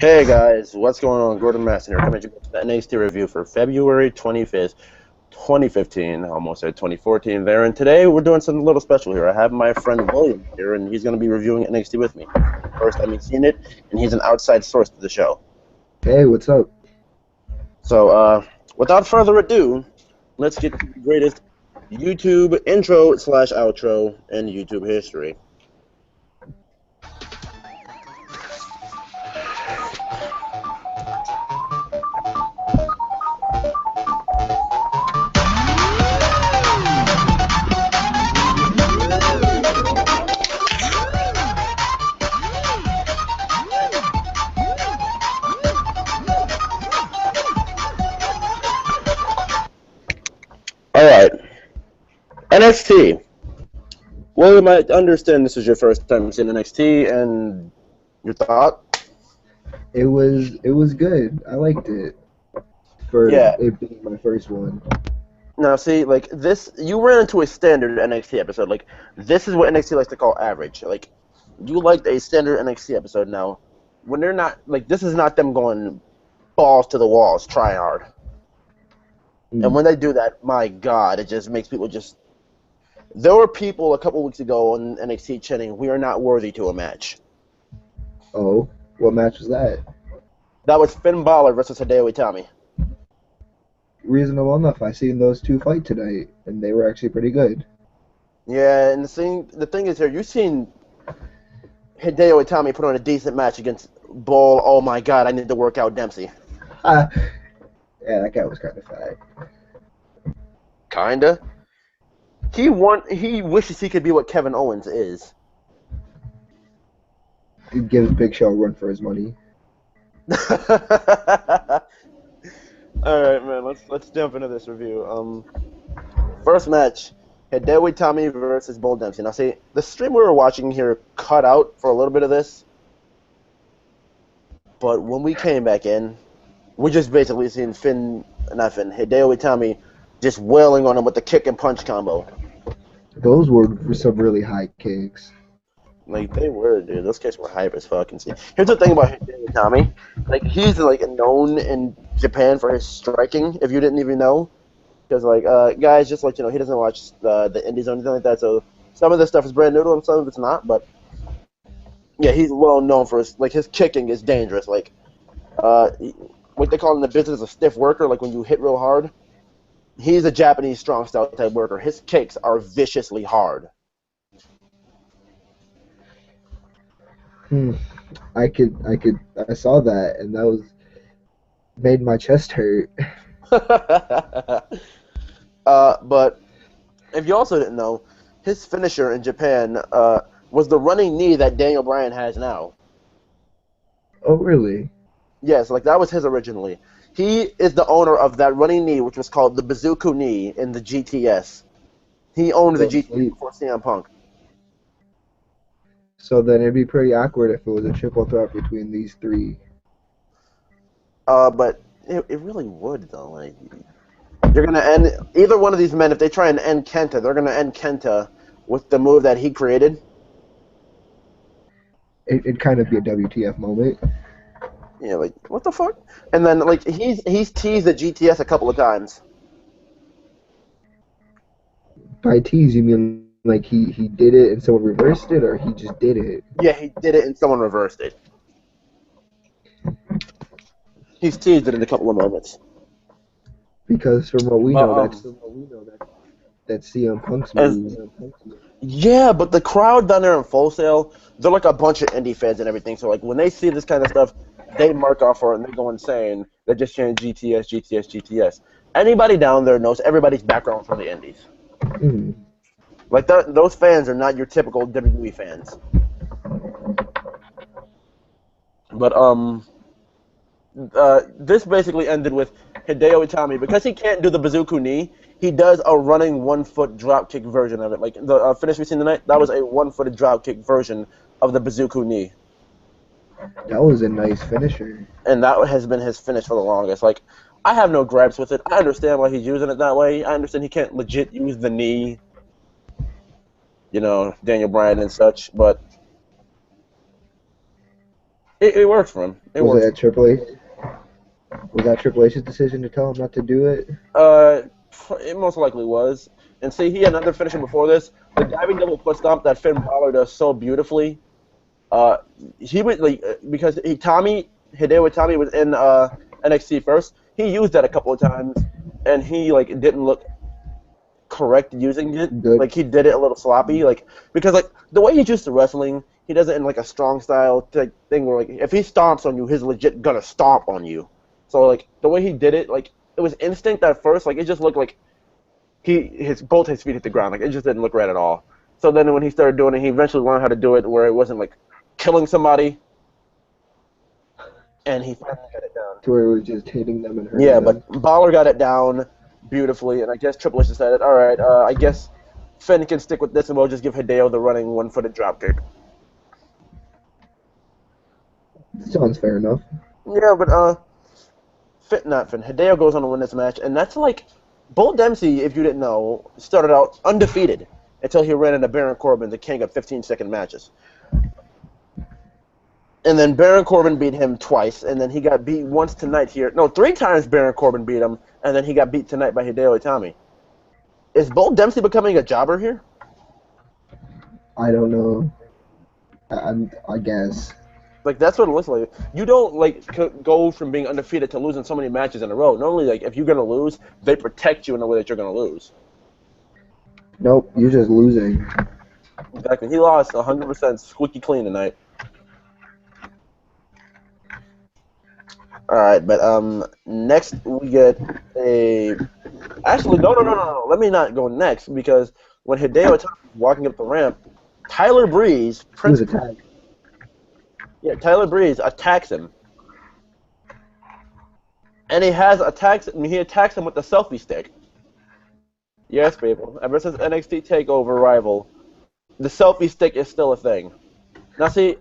Hey guys, what's going on? Gordon Masson here, coming to you with the NXT review for February 25th, 2015. I almost said 2014 there. And today we're doing something a little special here. I have my friend William here, and he's going to be reviewing NXT with me. First time he's seen it, and he's an outside source to the show. Hey, what's up? So, without further ado, let's get to the greatest YouTube intro/outro in YouTube history. Alright, NXT. William, I understand this is your first time seeing NXT, and your thought? It was good. I liked it for Yeah. it being my first one. Now, see, like, this, you ran into a standard NXT episode. Like, this is what NXT likes to call average. Like, you liked a standard NXT episode now. When they're not, like, this is not them going balls to the walls, trying hard. And when they do that, my God, it just makes people just... There were people a couple weeks ago on NXT chanting, "We are not worthy to a match." Oh, what match was that? That was Finn Balor versus Hideo Itami. Reasonable enough. I seen those two fight tonight, and they were actually pretty good. Yeah, and the thing is here, you've seen Hideo Itami put on a decent match against Bull. Oh my God, I need to work out Dempsey. Yeah, that guy was kind of fat. Kinda. He wishes he could be what Kevin Owens is. He gives Big Show a run for his money. All right, man. Let's jump into this review. First match, Hideo Itami versus Bull Dempsey. Now, see, the stream we were watching here cut out for a little bit of this, but when we came back in, we just basically seen Hideo Itami just wailing on him with the kick and punch combo. Those were some really high kicks. Like, they were, dude. Those kicks were hype as fuck. And see, here's the thing about Hideo Itami. Like, he's, like, known in Japan for his striking, if you didn't even know. Because, like, guys, just like, you know, he doesn't watch the indies or anything like that, so some of this stuff is brand new to him, some of it's not, but, yeah, he's well known for his, like, his kicking is dangerous. Like, what they call in the business a stiff worker, like when you hit real hard. He's a Japanese strong style type worker. His kicks are viciously hard. I saw that, and that made my chest hurt. But if you also didn't know, his finisher in Japan was the running knee that Daniel Bryan has now. Oh, really? Yes, like that was his originally. He is the owner of that running knee, which was called the Bazooka knee in the GTS. He owned the GTS before CM Punk. So then it'd be pretty awkward if it was a triple threat between these three. But it really would, though. Like, you're gonna end either one of these men. If they try and end Kenta, they're gonna end Kenta with the move that he created. It'd kind of be a WTF moment. Yeah, like, what the fuck? And then, like, he's teased the GTS a couple of times. By tease, you mean like he did it and someone reversed it, or he just did it? Yeah, he did it and someone reversed it. He's teased it in a couple of moments. Because from what we know, that's CM Punk's move. Yeah, but the crowd down there in Full Sail, they're like a bunch of indie fans and everything. So, like, when they see this kind of stuff, they mark off for it and they go insane. They just chant GTS, GTS, GTS. Anybody down there knows everybody's background from the indies. Like, those fans are not your typical WWE fans. But, this basically ended with Hideo Itami. Because he can't do the Bazooka knee, he does a running one-foot dropkick version of it. Like, the finish we seen tonight, that was a one-footed dropkick version of the Bazooka knee. That was a nice finisher. And that has been his finish for the longest. Like, I have no gripes with it. I understand why he's using it that way. I understand he can't legit use the knee, you know, Daniel Bryan and such, but It works for him. Was it at Triple H? Was that Triple H's decision to tell him not to do it? It most likely was. And see, he had another finisher before this. The diving double foot stomp that Finn Balor does so beautifully. He would because Hideo Itami was in NXT first. He used that a couple of times, and he didn't look correct using it. Good. Like he did it a little sloppy. Because the way he's used to wrestling, he does it in a strong style type thing where if he stomps on you, he's legit gonna stomp on you. So the way he did it, it was instinct at first. It just looked like both his feet hit the ground. It just didn't look right at all. So then when he started doing it, he eventually learned how to do it where it wasn't killing somebody. And he finally got it down. To where it was just hitting them and hurting them. them. But Balor got it down beautifully, and I guess Triple H decided, all right, I guess Finn can stick with this, and we'll just give Hideo the running one-footed dropkick. Sounds fair enough. Yeah, but Hideo goes on to win this match, and that's Bull Dempsey, if you didn't know, started out undefeated until he ran into Baron Corbin, the king of 15-second matches. And then Baron Corbin beat him twice, and then he got beat once tonight here. No, 3 times Baron Corbin beat him, and then he got beat tonight by Hideo Itami. Is Bull Dempsey becoming a jobber here? I don't know. I guess. That's what it looks like. You don't go from being undefeated to losing so many matches in a row. Normally, if you're gonna lose, they protect you in the way that you're gonna lose. Nope, you're just losing. Exactly. He lost 100% squeaky clean tonight. All right, but next we get a. Actually, no. Let me not go next because when Hideo Itami was walking up the ramp, Tyler Breeze. He was attacked. Yeah, Tyler Breeze attacks him, and he attacks him with the selfie stick. Yes, people. Ever since NXT Takeover Rival, the selfie stick is still a thing. Now, see,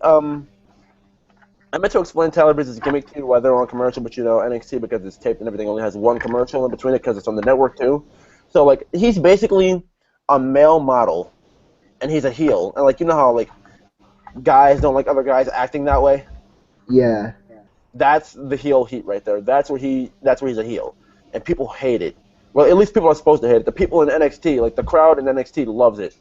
I meant to explain Tyler Breeze's gimmick to you while they're on commercial, but NXT, because it's taped and everything, only has one commercial in between it because it's on the network too. So he's basically a male model, and he's a heel, and you know how guys don't like other guys acting that way. Yeah. That's the heel heat right there. That's where he's a heel, and people hate it. Well, at least people are supposed to hate it. The people in NXT, the crowd in NXT, loves it.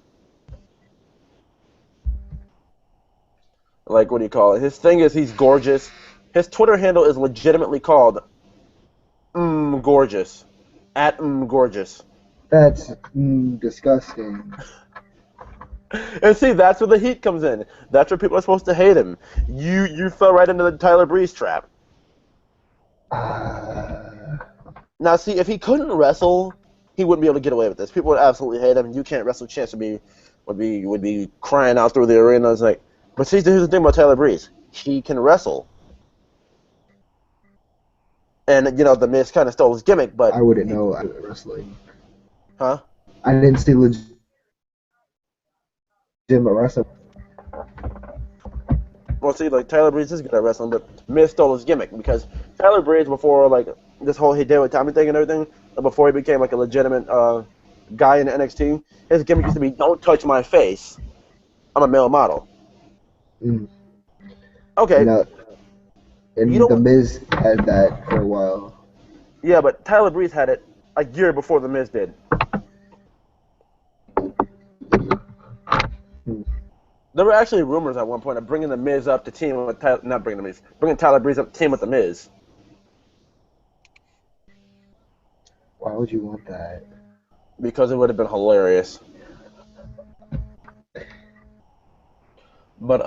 What do you call it? His thing is he's gorgeous. His Twitter handle is legitimately called Gorgeous. At Gorgeous. That's disgusting. And see, that's where the heat comes in. That's where people are supposed to hate him. You fell right into the Tyler Breeze trap. Now, see, if he couldn't wrestle, he wouldn't be able to get away with this. People would absolutely hate him. You can't wrestle. Chance would be crying out through the arena. It's but see, here's the thing about Tyler Breeze. He can wrestle. And, The Miz kind of stole his gimmick, but... I wouldn't know wrestling. Huh? I didn't see legitimate wrestling. Well, see, Tyler Breeze is good at wrestling, but Miz stole his gimmick, because Tyler Breeze, before, this whole Hideo Itami thing and everything, before he became, a legitimate guy in NXT, his gimmick used to be, don't touch my face. I'm a male model. Mm. Okay. And The Miz had that for a while. Yeah, but Tyler Breeze had it a year before The Miz did. There were actually rumors at one point of bringing The Miz up to team with bringing Tyler Breeze up to team with The Miz. Why would you want that? Because it would have been hilarious. But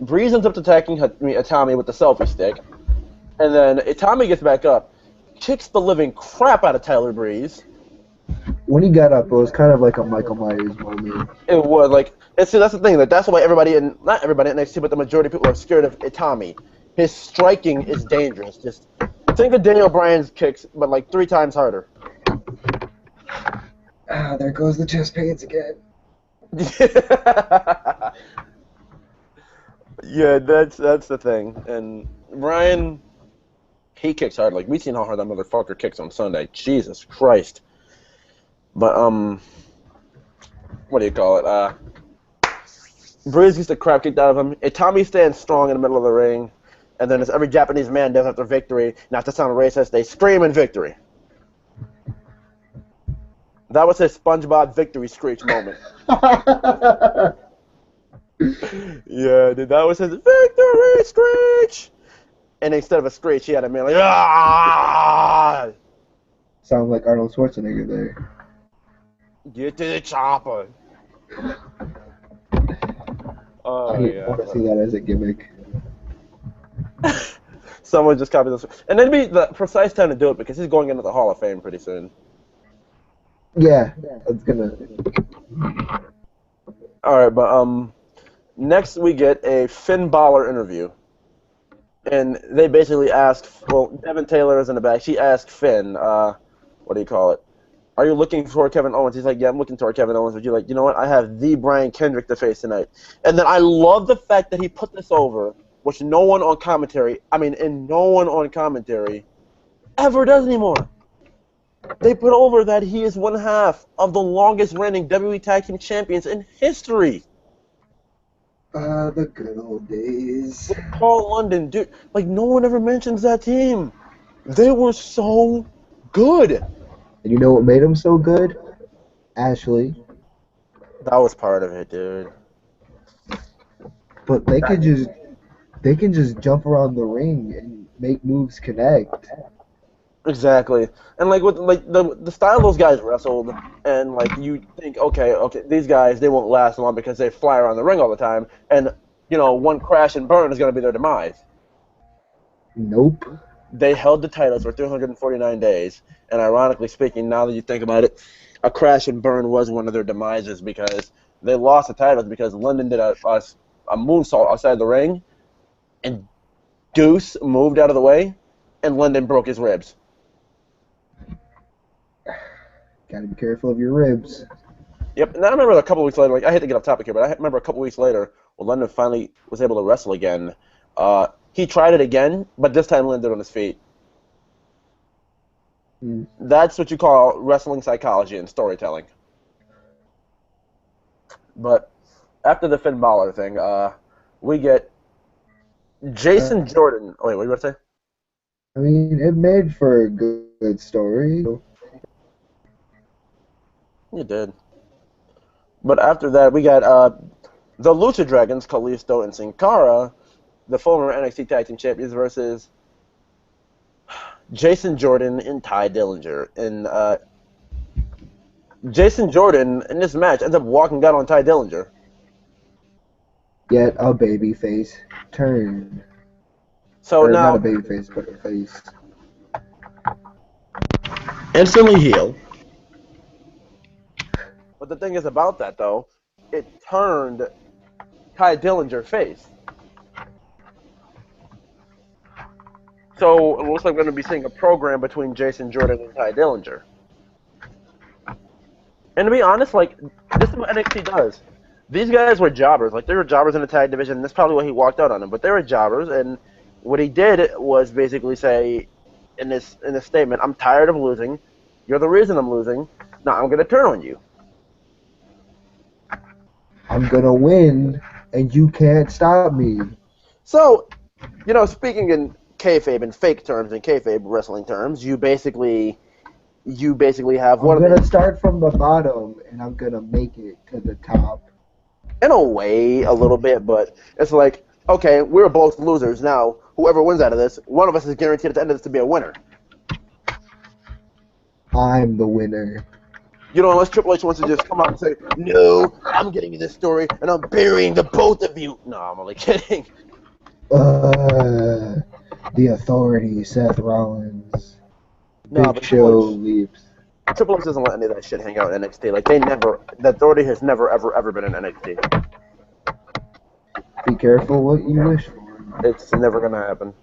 Breeze ends up attacking Itami with the selfie stick, and then Itami gets back up, kicks the living crap out of Tyler Breeze. When he got up, it was kind of like a Michael Myers moment. It was see, that's the thing. That's why not everybody at NXT, but the majority of people are scared of Itami. His striking is dangerous. Just think of Daniel Bryan's kicks, but 3 times harder. There goes the chest pains again. Yeah, that's the thing. And Bryan, he kicks hard. We've seen how hard that motherfucker kicks on Sunday. Jesus Christ. But what do you call it? Breeze gets the crap kicked out of him. Itami stands strong in the middle of the ring. And then as every Japanese man does after victory, not to sound racist, they scream in victory. That was his SpongeBob victory screech moment. Yeah, dude, that was his victory screech. And instead of a screech, he had a man like, ah! Sounds like Arnold Schwarzenegger there. Get to the chopper. Oh, I yeah. want to see that as a gimmick. Someone just copied this. And it'd be the precise time to do it because he's going into the Hall of Fame pretty soon. Yeah, it's gonna. All right, but next we get a Finn Balor interview. And they basically ask, well, Devin Taylor is in the back. She asked Finn, what do you call it? Are you looking for Kevin Owens? He's like, yeah, I'm looking toward Kevin Owens. But you're like, you know what? I have the Brian Kendrick to face tonight. And then I love the fact that he put this over, which no one on commentary ever does anymore. They put over that he is one half of the longest reigning WWE Tag Team Champions in history. The good old days. With Paul London, dude, like no one ever mentions that team. They were so good. And you know what made them so good? Ashley. That was part of it, dude. But they can just jump around the ring and make moves connect. Exactly. And like with like the style those guys wrestled, and like you think, okay, these guys they won't last long because they fly around the ring all the time, and you know one crash and burn is gonna be their demise. Nope. They held the titles for 349 days, and ironically speaking, now that you think about it, a crash and burn was one of their demises because they lost the titles because London did a moonsault outside the ring, and Deuce moved out of the way, and London broke his ribs. Gotta be careful of your ribs. Yep, and I remember a couple weeks later, like I hate to get off topic here, but I remember a couple weeks later when London finally was able to wrestle again. He tried it again, but this time landed on his feet. That's what you call wrestling psychology and storytelling. But after the Finn Balor thing, we get Jason Jordan. Oh, wait, what were you about to say? I mean, it made for a good story. It did. But after that, we got the Lucha Dragons, Kalisto and Sin Cara, the former NXT Tag Team Champions, versus Jason Jordan and Ty Dillinger. And Jason Jordan, in this match, ends up walking out on Ty Dillinger. Yet a babyface turn. So or now, not a babyface, but a face. Instantly heel. But the thing is about that, though, it turned Ty Dillinger face. So it looks like we're going to be seeing a program between Jason Jordan and Ty Dillinger. And to be honest, like, this is what NXT does. These guys were jobbers. Like, they were jobbers in the tag division, and that's probably why he walked out on them. But they were jobbers, and what he did was basically say in this statement, I'm tired of losing. You're the reason I'm losing. Now I'm going to turn on you. I'm going to win, and you can't stop me. So, you know, speaking in kayfabe and fake terms and kayfabe wrestling terms, you basically have one. I'm going to start from the bottom, and I'm going to make it to the top. In a way, a little bit, but it's like, okay, we're both losers. Now, whoever wins out of this, one of us is guaranteed at the end of this to be a winner. I'm the winner. You know, unless Triple H wants to just come out and say, no, I'm getting you this story, and I'm burying the both of you. No, I'm only kidding. The Authority, Seth Rollins. No, Big Show leaps. Triple H doesn't let any of that shit hang out in NXT. Like, the Authority has never, ever been in NXT. Be careful what you wish for. It's never going to happen.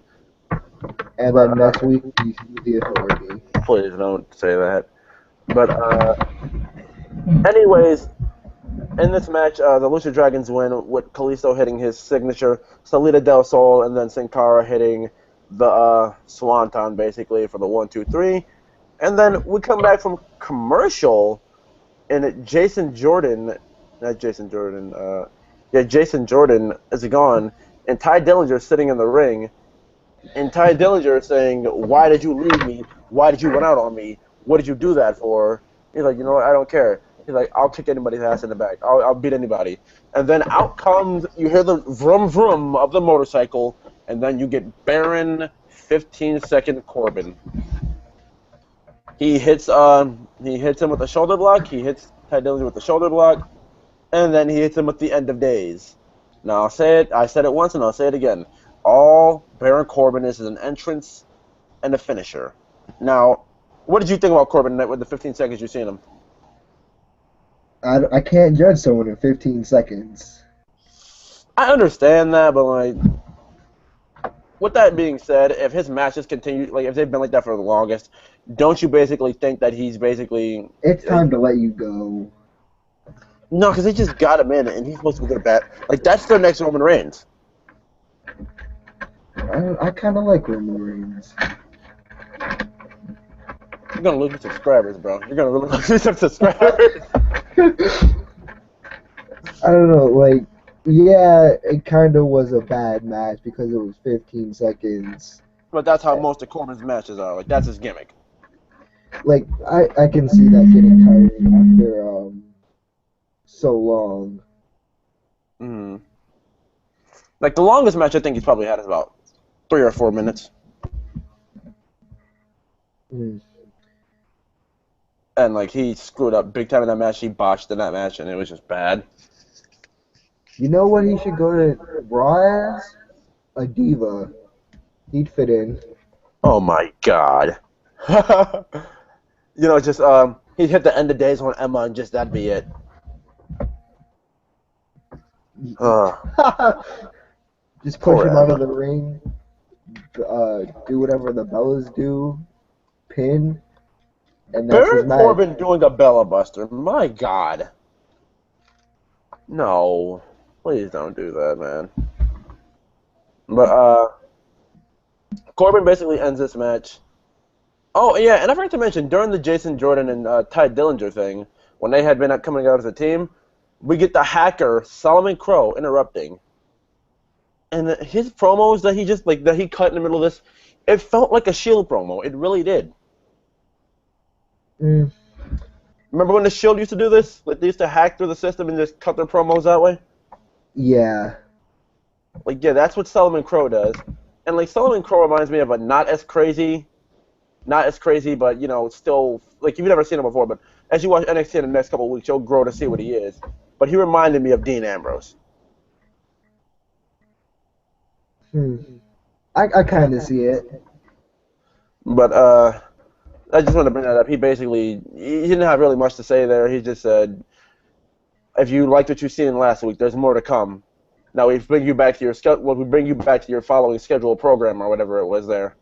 And then next week, you see the Authority. Please don't say that. But, anyways, in this match, the Lucha Dragons win with Kalisto hitting his signature Salida del Sol, and then Sin Cara hitting the Swanton, basically, for the 1, 2, 3. And then we come back from commercial, and Jason Jordan is gone, and Ty Dillinger sitting in the ring, And Ty Dillinger is saying, "Why did you leave me? Why did you run out on me? What did you do that for?" He's like, "You know what? I don't care." He's like, "I'll kick anybody's ass in the back. I'll beat anybody." And then out comes, you hear the vroom vroom of the motorcycle, and then you get Baron 15-second Corbin. He hits him with the shoulder block. He hits Ty Dillinger with the shoulder block, and then he hits him with the end of days. Now I'll say it. I said it once, and I'll say it again. All Baron Corbin is an entrance and a finisher. Now, what did you think about Corbin with the 15 seconds you've seen him? I can't judge someone in 15 seconds. I understand that, but like, with that being said, if his matches continue, like if they've been like that for the longest, don't you basically think that he's basically? It's time to let you go. No, because they just got him in, and he's supposed to be good at bat. Like that's their next Roman Reigns. I kind of like Roman Reigns. You're gonna lose your subscribers, bro. You're gonna really lose some subscribers. I don't know, like, yeah, it kind of was a bad match because it was 15 seconds. But that's how most of Corbin's matches are. Like that's his gimmick. Like, I can see that getting tiring after so long. Mm. Like the longest match I think he's probably had is about 3 or 4 minutes. Mm. And like he screwed up big time in that match. He botched in that match, and it was just bad. You know what he should go to Raw as? A diva. He'd fit in. Oh my god. You know, just he'd hit the end of days on Emma, and just that'd be it. Just push him out of the ring. Do whatever the Bellas do. Pin. And that's his Baron match. Corbin doing a Bella Buster. My god. No. Please don't do that, man. But Corbin basically ends this match. Oh yeah, and I forgot to mention during the Jason Jordan and Ty Dillinger thing, when they had been coming out as a team, we get the hacker Solomon Crow interrupting, and his promos that he cut in the middle of this, it felt like a Shield promo. It really did. Mm. Remember when the Shield used to do this? Like they used to hack through the system and just cut their promos that way. Yeah. Like yeah, that's what Solomon Crow does, and like Solomon Crow reminds me of a not as crazy, but you know still like you've never seen him before. But as you watch NXT in the next couple of weeks, you'll grow to see what he is. But he reminded me of Dean Ambrose. I kind of see it. But I just want to bring that up. He didn't have really much to say there. He just said, if you liked what you've seen last week, there's more to come. Now we bring you back to your following scheduled program or whatever it was there.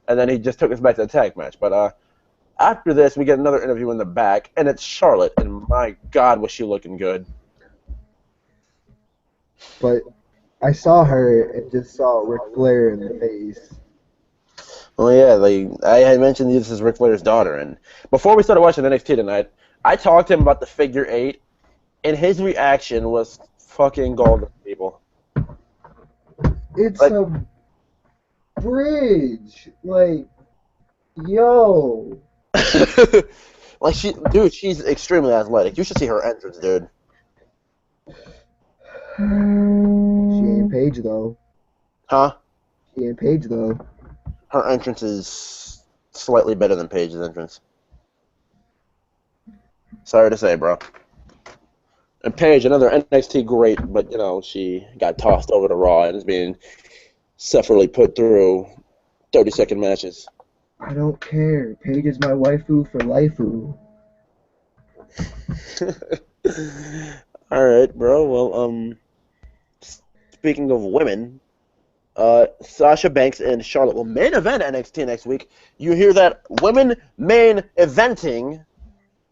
And then he just took us back to the tag match. But after this, we get another interview in the back, and it's Charlotte, and my God, was she looking good. But I saw her and just saw Ric Flair in the face. Well, yeah, I had mentioned this is Ric Flair's daughter, and before we started watching NXT tonight, I talked to him about the figure 8, and his reaction was fucking golden, people. It's a bridge. Like, yo. Like, she's extremely athletic. You should see her entrance, dude. She ain't Paige, though. Huh? She ain't Paige, though. Her entrance is slightly better than Paige's entrance. Sorry to say, bro. And Paige, another NXT great, but, you know, she got tossed over to Raw and is being sufferingly put through 30-second matches. I don't care. Paige is my waifu for lifeu. All right, bro. Well, speaking of women, Sasha Banks and Charlotte will main event NXT next week. You hear that? Women main eventing,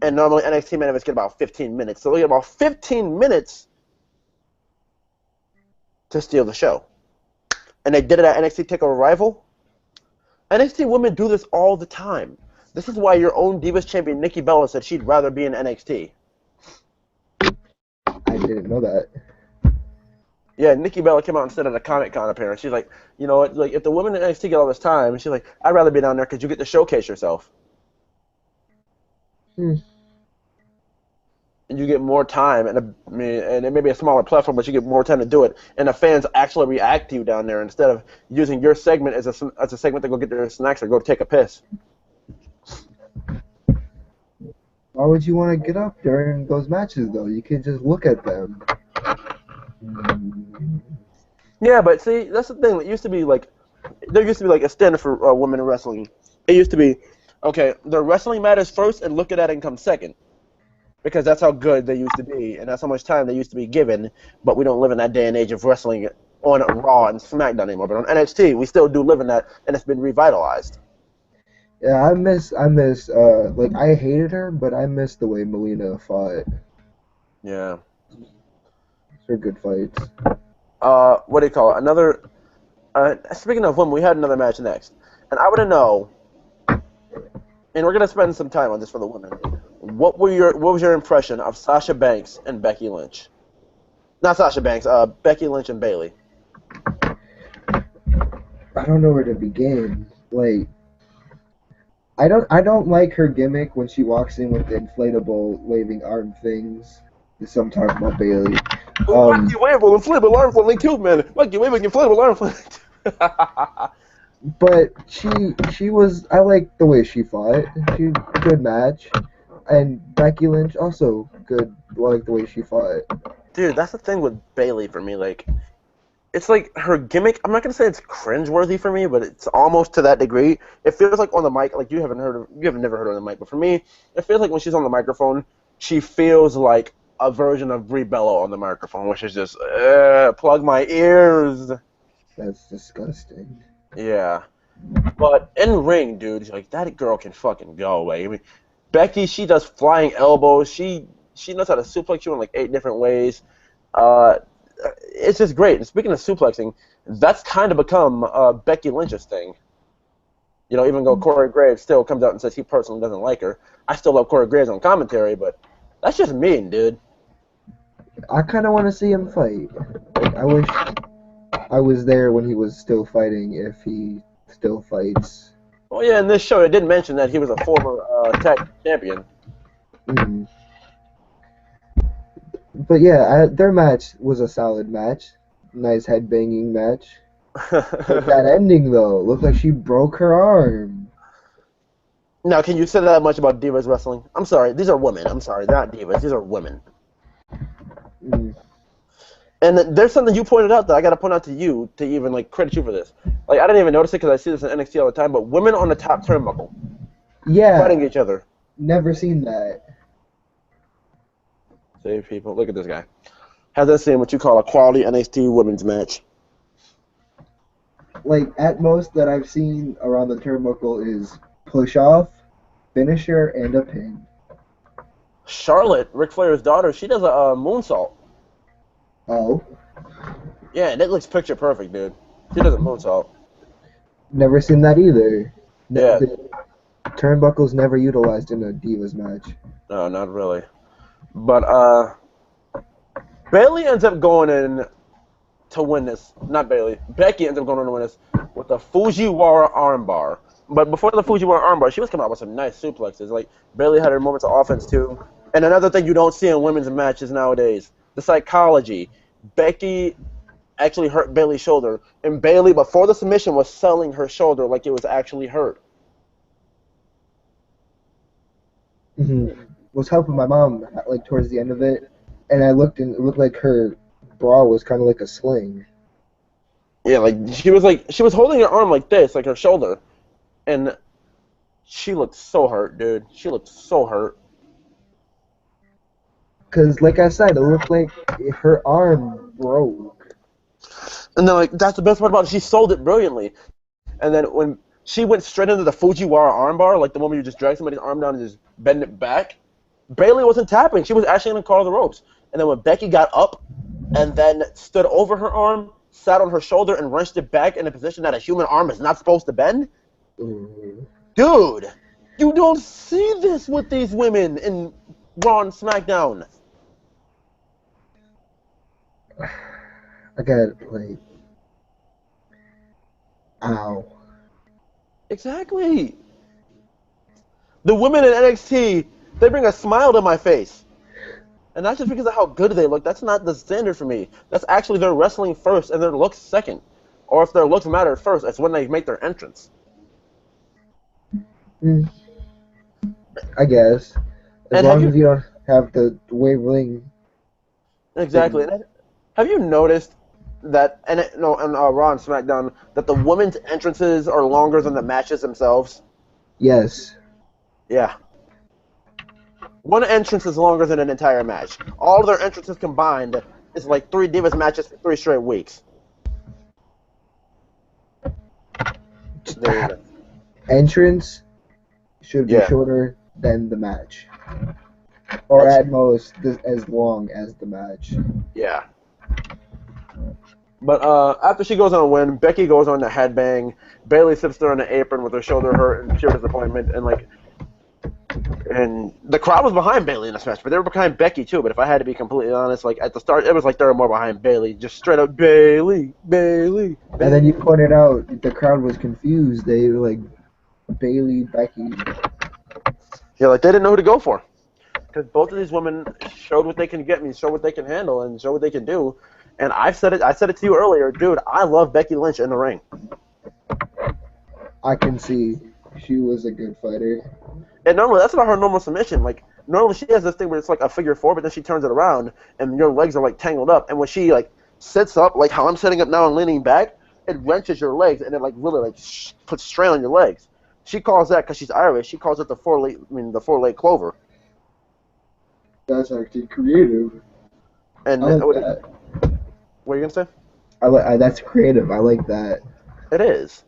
and normally NXT main events get about 15 minutes. So they get about 15 minutes to steal the show. And they did it at NXT TakeOver Rival. NXT women do this all the time. This is why your own Divas champion Nikki Bella said she'd rather be in NXT. I didn't know that. Yeah, Nikki Bella came out and said at a Comic-Con appearance, she's like, you know what, like if the women in NXT get all this time, she's like, I'd rather be down there because you get to showcase yourself. Hmm. And you get more time, and and it may be a smaller platform, but you get more time to do it, and the fans actually react to you down there instead of using your segment as a segment to go get their snacks or go take a piss. Why would you want to get up during those matches though? You can just look at them. Yeah, but see, that's the thing. It used to be like, there used to be like a standard for women in wrestling. It used to be, okay, the wrestling matters first, and look at that and come second. Because that's how good they used to be, and that's how much time they used to be given. But we don't live in that day and age of wrestling on Raw and SmackDown anymore. But on NXT, we still do live in that, and it's been revitalized. Yeah, I miss, like, I hated her, but I miss the way Melina fought. Yeah. Her good fights. What do you call it? Another. Speaking of women, we had another match next, and I want to know, and we're gonna spend some time on this for the women. What was your impression of Sasha Banks and Becky Lynch? Not Sasha Banks. Becky Lynch and Bayley. I don't know where to begin. Like, I don't like her gimmick when she walks in with the inflatable waving arm things. I'm talking about Bayley. Lucky waving inflatable arm flailing too, man. Lucky waving inflatable arm flailing. But she was, I like the way she fought. Good match, and Becky Lynch also good. I like the way she fought. Dude, that's the thing with Bayley for me. Like, it's like her gimmick. I'm not gonna say it's cringeworthy for me, but it's almost to that degree. It feels like on the mic, like you have never heard her on the mic, but for me, it feels like when she's on the microphone, she feels like a version of Brie Bella on the microphone, which is just plug my ears. That's disgusting. Yeah, but in ring, dude, like that girl can fucking go away. I mean, Becky, she does flying elbows. She knows how to suplex you in like 8 different ways. Uh, it's just great. And speaking of suplexing, that's kind of become Becky Lynch's thing. You know, even though Corey Graves still comes out and says he personally doesn't like her, I still love Corey Graves on commentary, but that's just mean, dude. I kind of want to see him fight. Like, I wish I was there when he was still fighting, if he still fights. Well, yeah, in this show, it did mention that he was a former tag champion. Mm. But yeah, their match was a solid match. Nice headbanging match. But that ending, though, looked like she broke her arm. Now, can you say that much about Divas Wrestling? I'm sorry, these are women. I'm sorry, they're not Divas. These are women. Mm. And there's something you pointed out that I got to point out to you to even like credit you for this. Like I didn't even notice it because I see this in NXT all the time. But women on the top turnbuckle, fighting each other. Never seen that. Save people. Look at this guy. Hasn't seen what you call a quality NXT women's match. Like at most that I've seen around the turnbuckle is push off, finisher, and a pin. Charlotte, Ric Flair's daughter, she does a moonsault. Oh. Yeah, and it looks picture perfect, dude. She does a moonsault. Never seen that either. Yeah. The turnbuckle's never utilized in a Divas match. No, not really. But Bayley ends up going in to win this. Not Bayley. Becky ends up going in to win this with the Fujiwara armbar. But before the Fujiwara armbar, she was coming out with some nice suplexes. Like Bayley had her moments of offense too. And another thing you don't see in women's matches nowadays, the psychology. Becky actually hurt Bayley's shoulder, and Bayley, before the submission, was selling her shoulder like it was actually hurt. Mm-hmm. Was helping my mom like towards the end of it, and I looked and it looked like her bra was kind of like a sling. Yeah, she was holding her arm like this, like her shoulder, and she looked so hurt, dude. She looked so hurt. Because, like I said, it looked like her arm broke. And then, like, that's the best part about it. She sold it brilliantly. And then when she went straight into the Fujiwara armbar, like the moment you just drag somebody's arm down and just bend it back, Bayley wasn't tapping. She was actually going to call the ropes. And then when Becky got up and then stood over her arm, sat on her shoulder, and wrenched it back in a position that a human arm is not supposed to bend, dude, you don't see this with these women in Raw and SmackDown. I got like, ow. Exactly. The women in NXT, they bring a smile to my face. And that's just because of how good they look. That's not the standard for me. That's actually their wrestling first and their looks second. Or if their looks matter first, it's when they make their entrance. Mm, I guess. As And have long as you you don't have the wavering exactly? thing. And have you noticed that and Raw and SmackDown that the women's entrances are longer than the matches themselves? Yes. Yeah. One entrance is longer than an entire match. All of their entrances combined is like 3 Divas matches for 3 straight weeks. There you go. Entrance should be Yeah, shorter than the match. Or that's at most, as long as the match. yeah. But after she goes on a win, Becky goes on to headbang. Bayley sits there on the apron with her shoulder hurt and pure disappointment, and the crowd was behind Bayley in this match, but they were behind Becky too. But if I had to be completely honest, like at the start, it was like they were more behind Bayley, just straight up Bayley, Bayley, And then you Bayley. pointed out the crowd was confused. They were like, Bailey, Becky. Yeah, like they didn't know who to go for because both of these women showed what they can get me, showed what they can handle, and show what they can do. And I said it to you earlier, dude. I love Becky Lynch in the ring. I can see she was a good fighter. And normally that's not her normal submission. Like normally she has this thing where it's like a figure four, but then she turns it around and your legs are like tangled up. And when she like sits up, like how I'm sitting up now and leaning back, it wrenches your legs and it like really like puts strain on your legs. She calls that because she's Irish. She calls it the the 4 leg clover. That's actually creative. And I like that. what are you gonna say? That's creative. I like that. It is.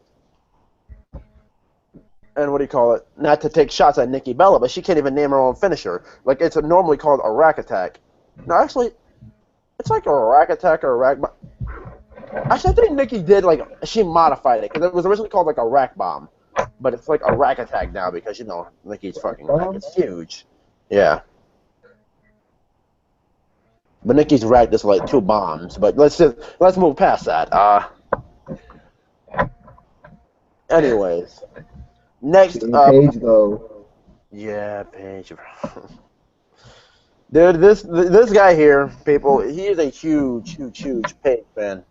And what do you call it? Not to take shots at Nikki Bella, but she can't even name her own finisher. Like it's normally called a rack attack. No, actually, it's like a rack attack or a rack. Actually, I think Nikki did like she modified it because it was originally called like a rack bomb, but it's like a rack attack now because Nikki's fucking rack. It's huge. Yeah. But Nikki's rack is like 2 bombs. But let's move past that. Anyways, next Being up. Paige though. Yeah, Paige. Dude, this guy here, people, he is a huge, huge, huge Paige fan.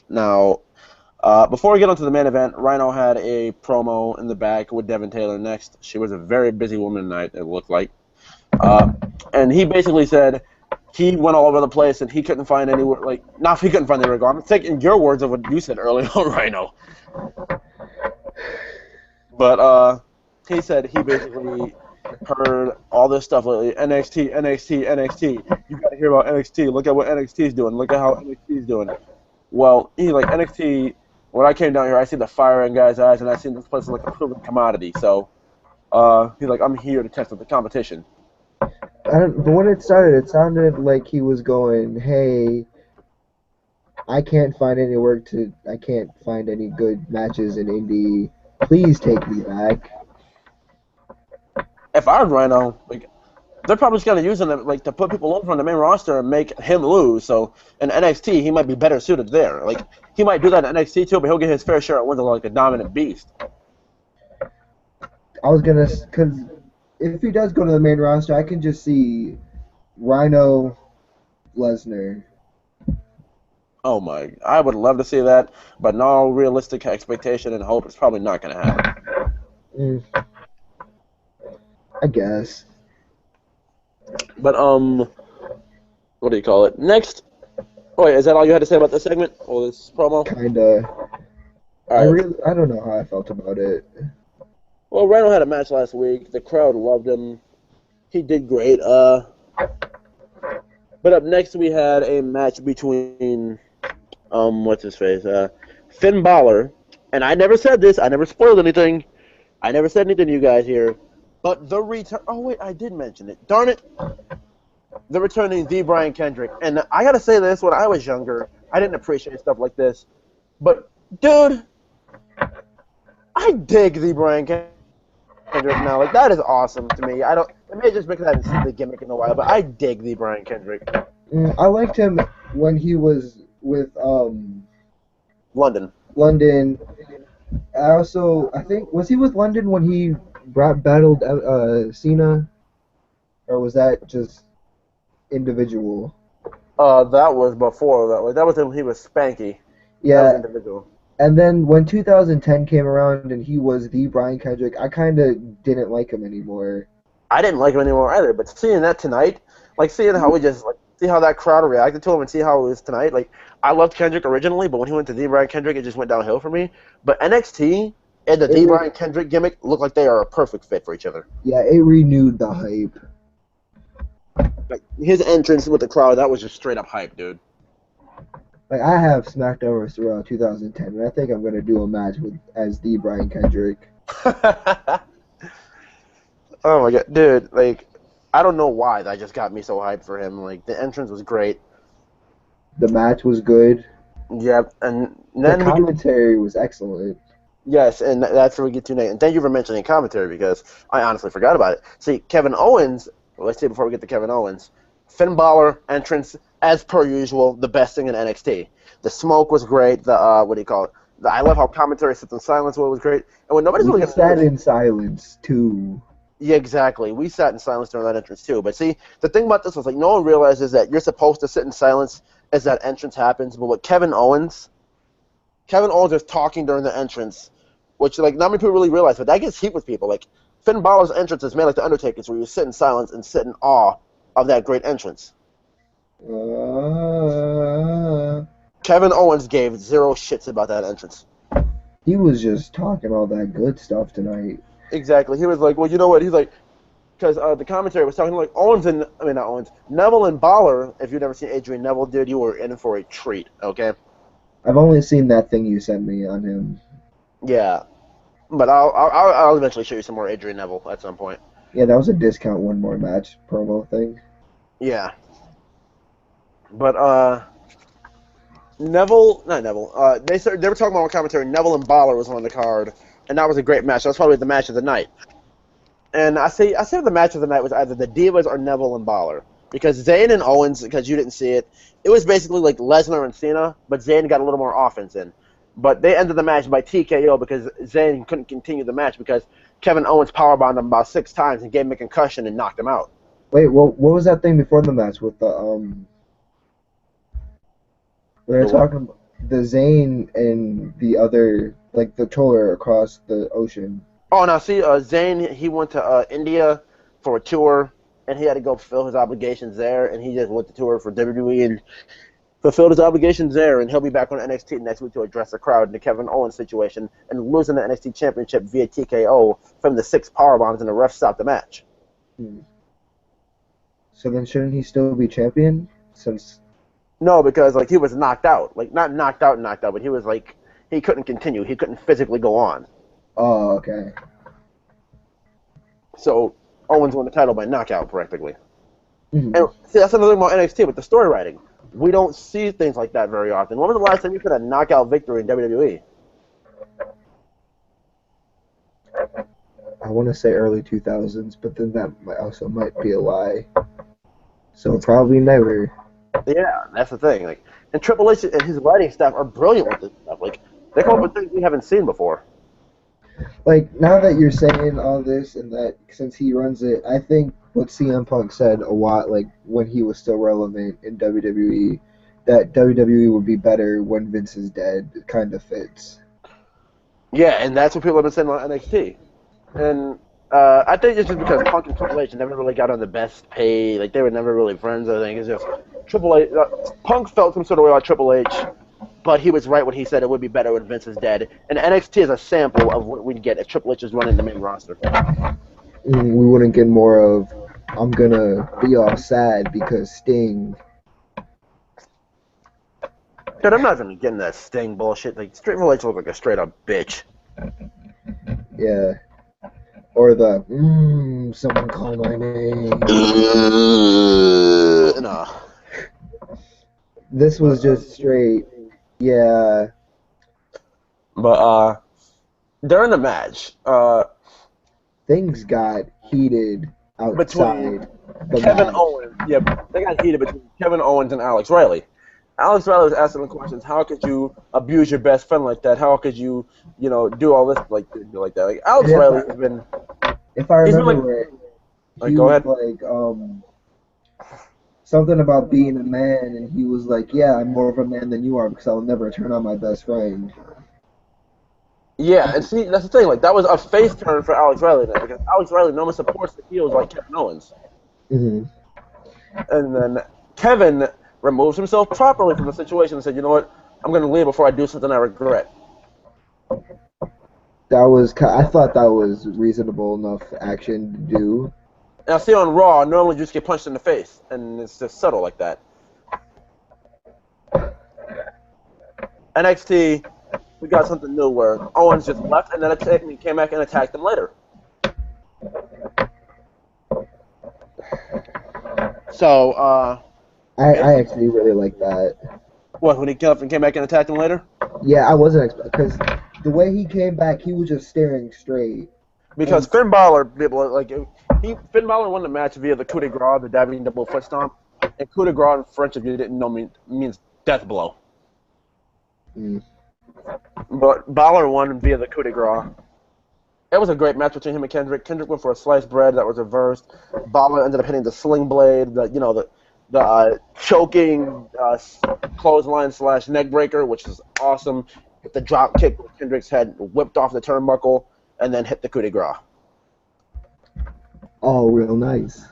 Now, before we get onto the main event, Rhino had a promo in the back with Devin Taylor next. She was a very busy woman tonight, it looked like. And he basically said he went all over the place and he couldn't find anywhere, like, not he couldn't find anywhere to go. I'm taking your words of what you said earlier on, Rhino. But he said he basically heard all this stuff lately. NXT, NXT, NXT. You got to hear about NXT. Look at what NXT is doing. Look at how NXT is doing. Well, he's like, NXT, when I came down here, I see the fire in guys' eyes, and I seen this place like a proven commodity. So he's like, I'm here to test out the competition. But when it started, it sounded like he was going, "Hey, I can't find any good matches in indie. Please take me back." If I was Rhino, like, they're probably just gonna use him like to put people over on the main roster and make him lose. So in NXT, he might be better suited there. Like he might do that in NXT too, but he'll get his fair share of wins like a dominant beast. I was gonna, because if he does go to the main roster, I can just see Rhino, Lesnar. Oh my! I would love to see that, but in all realistic expectation and hope, it's probably not gonna happen. I guess. But what do you call it? Next. Oh wait, is that all you had to say about this segment or this promo? Kinda. All right. I don't know how I felt about it. Well, Rhino had a match last week. The crowd loved him. He did great. But up next we had a match between what's his face? Finn Balor. And I never said this. I never spoiled anything. I never said anything to you guys here. But the return. Oh wait, I did mention it. Darn it. The returning the Brian Kendrick. And I gotta say this: when I was younger, I didn't appreciate stuff like this. But dude, I dig the Brian Kendrick. Kendrick now. Like, that is awesome to me. I don't. It may just because I haven't seen the gimmick in a while, but I dig the Brian Kendrick. I liked him when he was with London. London. I think was he with London when he battled Cena, or was that just individual? That was before that. Like, that was when he was Spanky. That was Yeah, individual. and then when 2010 came around and he was the Brian Kendrick, I kind of didn't like him anymore. I didn't like him anymore either, but seeing that tonight, like seeing how we just like see how that crowd reacted to him and see how it was tonight, like I loved Kendrick originally, but when he went to the Brian Kendrick, it just went downhill for me. But NXT and the It D re- Brian Kendrick gimmick look like they are a perfect fit for each other. yeah, it renewed the hype. Like his entrance with the crowd, that was just straight up hype, dude. Like I have SmackDown vs. Raw 2010, and I think I'm gonna do a match as the Brian Kendrick. Oh my god, dude! Like I don't know why that just got me so hyped for him. Like the entrance was great. The match was good. Yep, and The then we get commentary was excellent. yes, and that's where we get to next. And thank you for mentioning commentary because I honestly forgot about it. See, Kevin Owens. Well, let's see before we get to Kevin Owens. Finn Balor entrance as per usual, the best thing in NXT. The smoke was great. The what do you call it? I love how commentary sits in silence. What was great, and when nobody's really We gonna sat notice. in silence too. Yeah, exactly. We sat in silence during that entrance too. But see, the thing about this was like no one realizes that you're supposed to sit in silence as that entrance happens. But with Kevin Owens is talking during the entrance, which like not many people really realize, but that gets heat with people. Like Finn Balor's entrance is made like the Undertaker's, where you sit in silence and sit in awe of that great entrance. Kevin Owens gave zero shits about that entrance. He was just talking all that good stuff tonight. Exactly. He was like, well, you know what? He's like, because the commentary was talking like Owens and I mean not Owens, Neville and Balor. If you've never seen Adrian Neville, dude, you were in for a treat. Okay. I've only seen that thing you sent me on him. Yeah, but I'll eventually show you some more Adrian Neville at some point. Yeah, that was a discount one more match promo thing. Yeah, but Neville, not Neville. They were talking about on commentary. Neville and Balor was on the card, and that was a great match. That's probably the match of the night. And I say the match of the night was either the Divas or Neville and Balor. Because Zayn and Owens, because you didn't see it, it was basically like Lesnar and Cena, but Zayn got a little more offense in. But they ended the match by TKO because Zayn couldn't continue the match because Kevin Owens powerbombed him about 6 times and gave him a concussion and knocked him out. Wait, what was that thing before the match with the we were The what? talking about the Zayn and the other like the tour across the ocean. Oh, now see, Zayn, he went to India for a tour, and he had to go fulfill his obligations there, and he just went to tour for WWE and fulfilled his obligations there, and he'll be back on NXT next week to address the crowd in the Kevin Owens situation and losing the NXT Championship via TKO from the 6 powerbombs, and the ref stopped the match. So then shouldn't he still be champion? Since No, because like he was knocked out, like not knocked out, but he was like he couldn't continue, he couldn't physically go on. oh okay. So Owens won the title by knockout practically. Mhm. And see, that's another thing about NXT with the story writing. We don't see things like that very often. When was the last time you had a knockout victory in WWE? I want to say early 2000s, but then that also might be a lie. So probably never. Yeah, that's the thing. Like, and Triple H and his writing staff are brilliant with this stuff. Like, they come up with things we haven't seen before. Like now that you're saying all this and that since he runs it, I think what CM Punk said a lot, like when he was still relevant in WWE, that WWE would be better when Vince is dead, kind of fits. Yeah, and that's what people have been saying on NXT. And I think it's just because Punk and Triple H never really got on the best pay. Like, they were never really friends. I think it's just Triple H. Punk felt some sort of way about Triple H, but he was right when he said it would be better when Vince is dead. And NXT is a sample of what we'd get if Triple H was running the main roster. We wouldn't get more of I'm gonna be all sad because Sting. Dude, I'm not even getting that Sting bullshit. Like, Triple H looks like a straight up bitch. Yeah. Or the someone call my name. No. This was just straight. Yeah. But during the match, things got heated between outside the Kevin match. Owens. Yeah, they got heated between Kevin Owens and Alex Riley. Alex Riley was asking the questions. How could you abuse your best friend like that? How could you, do all this like that? Like And Alex Riley has been, if I he's been remember like, right, he go was ahead. like something about being a man, and he was like, "Yeah, I'm more of a man than you are because I'll never turn on my best friend." Yeah, and see, that's the thing. Like that was a face turn for Alex Riley now because Alex Riley normally supports the heels like Kevin Owens, Hmm. and then Kevin removes himself properly from the situation and said, "You know what? I'm going to leave before I do something I regret." I thought that was reasonable enough action to do. Now, see on Raw, normally you just get punched in the face, and it's just subtle like that. NXT, we got something new where Owens just left, and then he came back and attacked him later. So, I actually really like that. what, when he came back and attacked him later? Yeah, I wasn't expecting because the way he came back, he was just staring straight. Because And Finn Balor, Finn Balor won the match via the coup de grace, the diving double foot stomp. And coup de grace in French, if you didn't know, means death blow. mm, But Balor won via the coup de grace. It was a great match between him and Kendrick. Kendrick went for a sliced bread that was reversed. Balor ended up hitting the sling blade, the choking clothesline / neck breaker, which is awesome. Hit the drop kick with Kendrick's head whipped off the turnbuckle, and then hit the coup de grace. all real nice.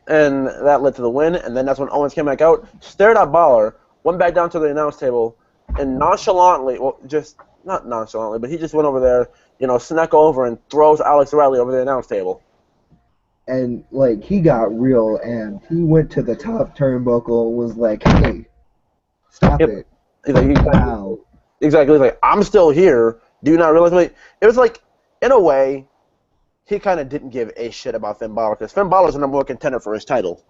And that led to the win. And then that's when Owens came back out, stared at Balor, went back down to the announce table, and nonchalantly, well, just not nonchalantly, but he just went over there, snuck over and throws Alex Riley over the announce table. And like he got real amped. He went to the top turnbuckle and was like, "Hey, stop Yep. it Exactly. now!" Exactly. Like, I'm still here. Do you not realize me? It was like, in a way, he kind of didn't give a shit about Finn Balor because Finn Balor's the number one contender for his title.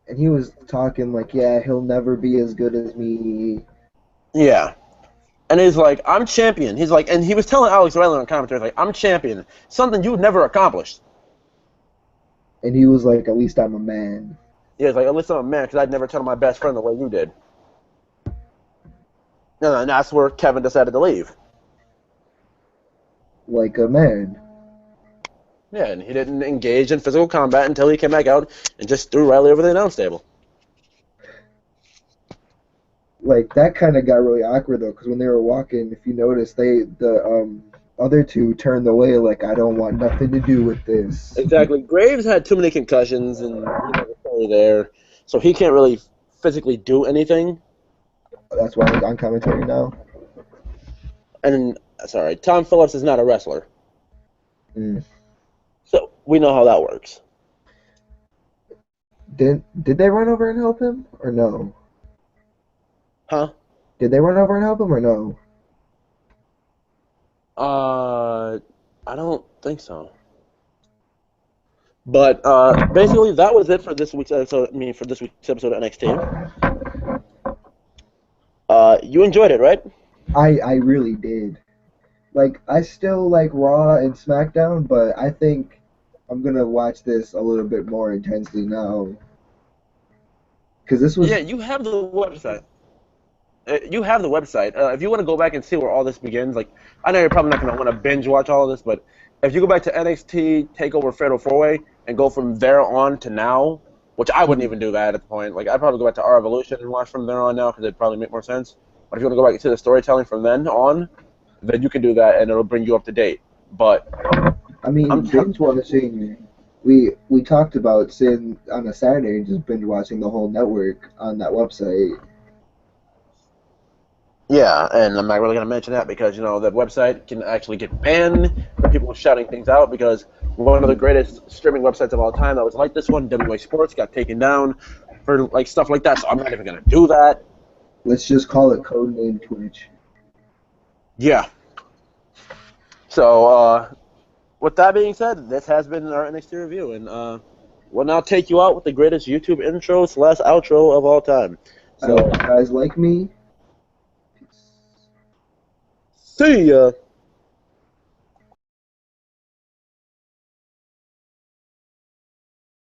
And he was talking like, "Yeah, he'll never be as good as me." Yeah. And he's like, I'm champion. He's like, and he was telling Alex Riley on commentary, like, I'm champion. Something you've never accomplished. And he was like, "At least I'm a man." Yeah, he's like, at least I'm a man because I'd never tell my best friend the way you did. And that's where Kevin decided to leave. Like a man. Yeah, and he didn't engage in physical combat until he came back out and just threw Riley over the announce table. Like that kind of got really awkward though, because when they were walking, if you notice, the other two turned away like, "I don't want nothing to do with this." Exactly. Graves had too many concussions, and he was probably there, so he can't really physically do anything. That's why he's on commentary now. And sorry, Tom Phillips is not a wrestler, Mm. so we know how that works. Did they run over and help him or no? Huh? Did they run over and help him or no? I don't think so. But basically, that was it for this week's episode. For this week's episode of NXT. You enjoyed it, right? I really did. Like I still like Raw and SmackDown, but I think I'm gonna watch this a little bit more intensely now. Because this was Yeah, you have the website. You have the website. If you want to go back and see where all this begins, like I know you're probably not going to want to binge watch all of this, but if you go back to NXT Takeover Fatal 4-Way and go from there on to now, which I wouldn't even do that at the point. Like I'd probably go back to Our Evolution and watch from there on now because it'd probably make more sense. But if you want to go back to the storytelling from then on, then you can do that and it'll bring you up to date. But I mean, binge watching. We talked about sitting on a Saturday and just binge watching the whole network on that website. yeah, and I'm not really going to mention that because, that website can actually get banned for people shouting things out because one of the greatest streaming websites of all time that was like this one, WA Sports, got taken down for like stuff like that, so I'm not even going to do that. Let's just call it codename Twitch. Yeah. So, with that being said, this has been our NXT review, and we'll now take you out with the greatest YouTube intro / outro of all time. So, I hope you guys like me. See ya!